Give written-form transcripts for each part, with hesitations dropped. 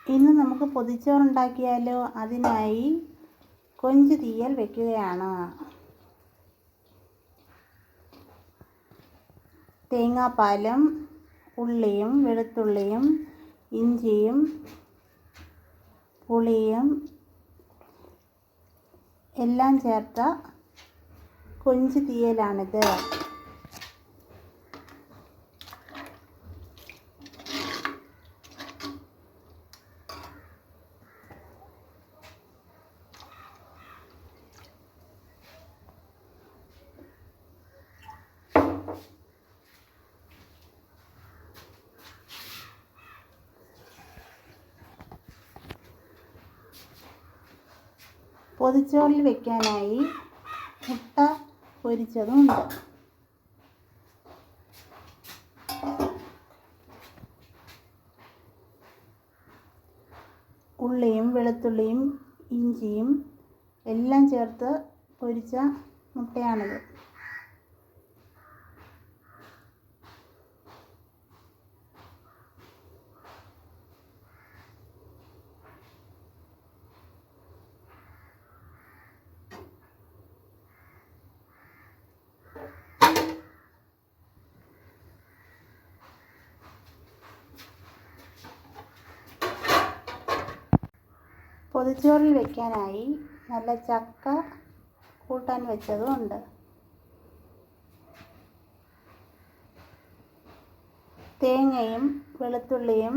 ഇന്ന് നമുക്ക് പൊതിച്ചോറുണ്ടാക്കിയാലോ? അതിനായി കൊഞ്ച് തീയൽ വെക്കുകയാണ്. തേങ്ങാപ്പാലും ഉള്ളിയും വെളുത്തുള്ളിയും ഇഞ്ചിയും പുളിയും എല്ലാം ചേർത്ത കൊഞ്ച് തീയലാണിത്. പൊതിച്ചോറിൽ വെക്കാനായി മുട്ട പൊരിച്ചതുമുണ്ട്. ഉള്ളിയും വെളുത്തുള്ളിയും ഇഞ്ചിയും എല്ലാം ചേർത്ത് പൊരിച്ച മുട്ടയാണിത്. പൊതിച്ചോറിൽ വെക്കാനായി നല്ല ചക്ക കൂട്ടാൻ വെച്ചതുമുണ്ട്. തേങ്ങയും വെളുത്തുള്ളിയും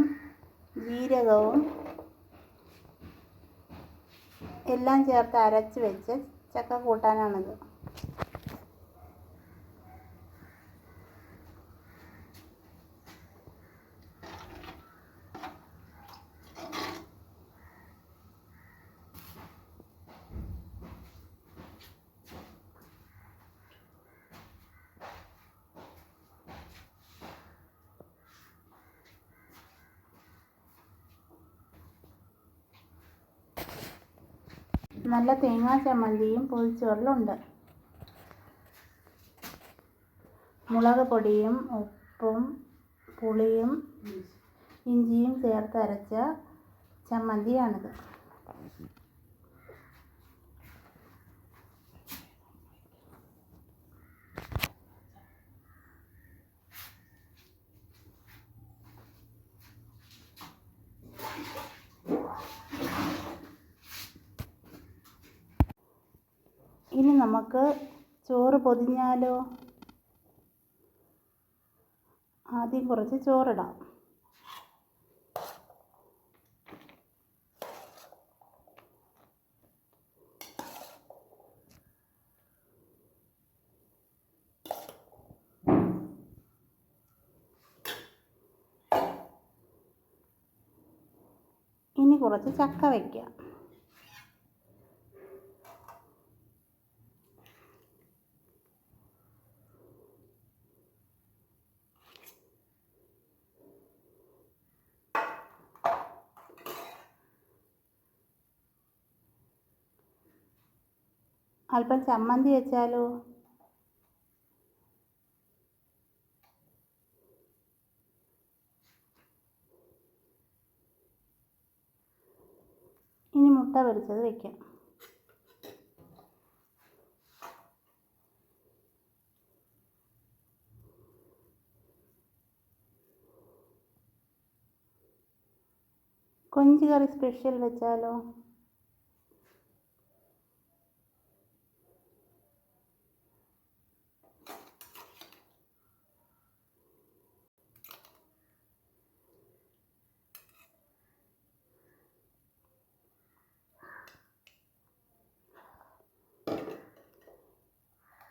ജീരകവും എല്ലാം ചേർത്ത് അരച്ച് വെച്ച ചക്ക കൂട്ടാനാണിത്. നല്ല തേങ്ങാ ചമ്മന്തിയും പൊതിച്ചോറിലുണ്ട്. മുളക് പൊടിയും ഉപ്പും പുളിയും ഇഞ്ചിയും ചേർത്ത് അരച്ച ചമ്മന്തിയാണിത്. ഇനി നമുക്ക് ചോറ് പൊതിഞ്ഞാലോ? ആദ്യം കുറച്ച് ചോറിടാം. ഇനി കുറച്ച് ചക്ക വയ്ക്കാം. അല്പം ചമ്മന്തി വെച്ചാലോ? ഇനി മുട്ട പൊരിച്ചത് വയ്ക്കാം. കൊഞ്ച് കറി സ്പെഷ്യൽ വെച്ചാലോ?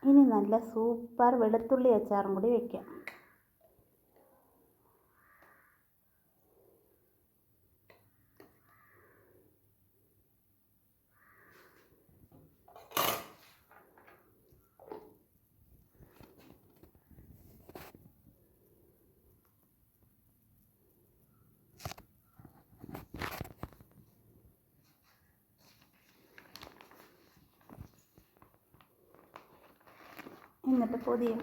ഇനി നല്ല സൂപ്പർ വെളുത്തുള്ളി അച്ചാറും കൂടി വയ്ക്കാം. എന്നിട്ട് പൊതിയും.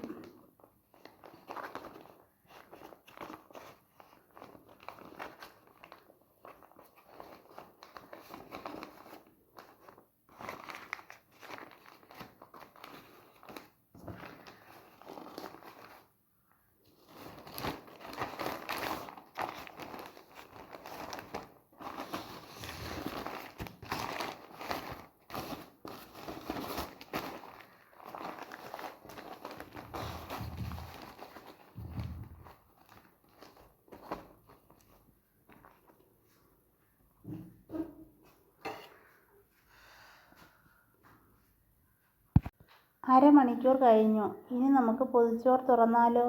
അരമണിക്കൂർ കഴിഞ്ഞു. ഇനി നമുക്ക് പൊതിച്ചോറ് തുറന്നാലോ?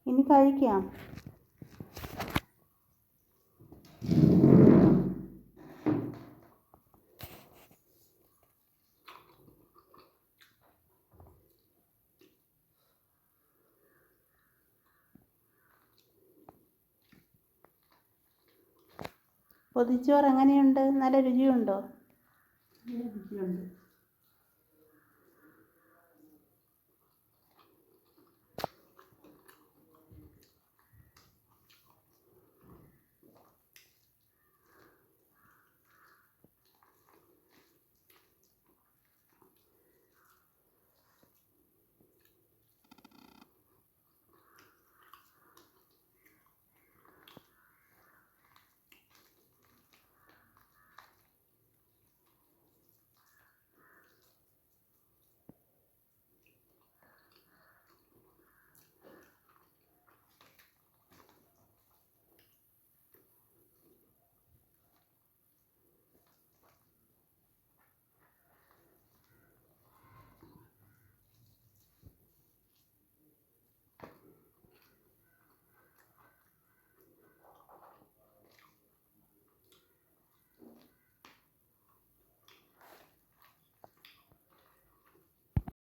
ഇനി കഴിക്കാം. പൊതിച്ചോറ് എങ്ങനെയുണ്ട്? നല്ല രുചിയുണ്ടോ? നല്ല രുചിയുണ്ട്.